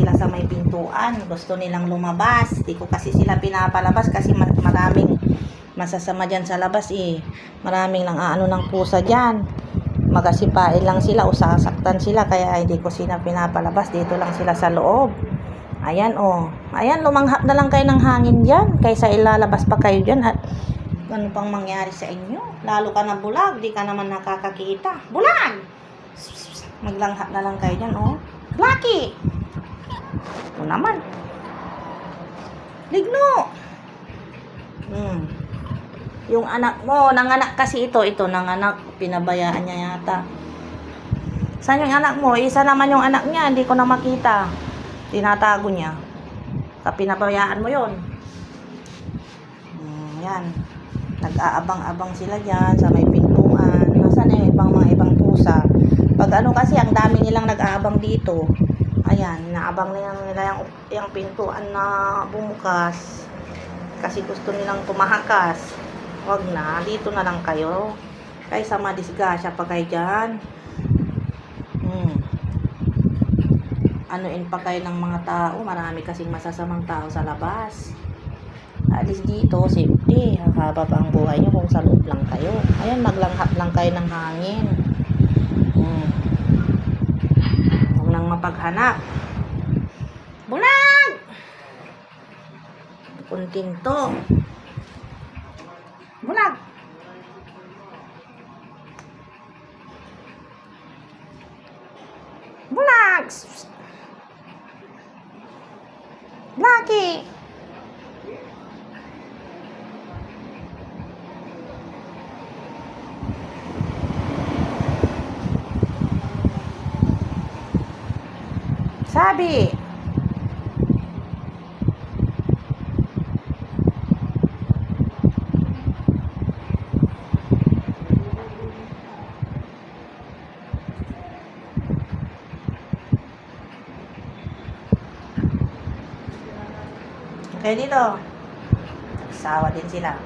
sila sa may pintuan. Gusto nilang lumabas. Di ko kasi sila pinapalabas kasi maraming masasama dyan sa labas eh. Maraming lang ano ng pusa dyan. Magasipain lang sila o sasaktan sila, kaya hindi ko sila pinapalabas. Dito lang sila sa loob. Ayan oh. Ayan, lumanghap na lang kayo ng hangin dyan kaysa ilalabas pa kayo dyan at ano pang mangyari sa inyo. Lalo ka na bulag, di ka naman nakakakita. Bulag! Maglanghap na lang kayo dyan oh. Lucky! Ito naman. Ligno! Yung anak mo, nanganak kasi ito, nanganak, pinabayaan niya yata. Saan yung anak mo? Isa naman yung anak niya, hindi ko na makita. Tinatago niya. Pinabayaan mo yon. Yan. Nag-aabang-abang sila dyan sa may pintuan. Nasaan na yung mga ibang pusa? Pag ano kasi, ang dami nilang nag-aabang dito. Ayan, naabang nila yung pintuan na bumukas. Kasi gusto nilang tumahakas. Wag na, dito na lang kayo. Kaysa madisgasya pa kayo dyan. Anuin pa kayo ng mga tao. Marami kasing masasamang tao sa labas. At least dito, safety. Haba pa ang buhay nyo kung sa loob lang kayo. Ayan, maglanghap lang kayo ng hangin. Huwag nang mapaghanap. Bulag! Kunting to. Bulag! Bulag! Lucky! Sabi! Okay, dito. Sawa din sila.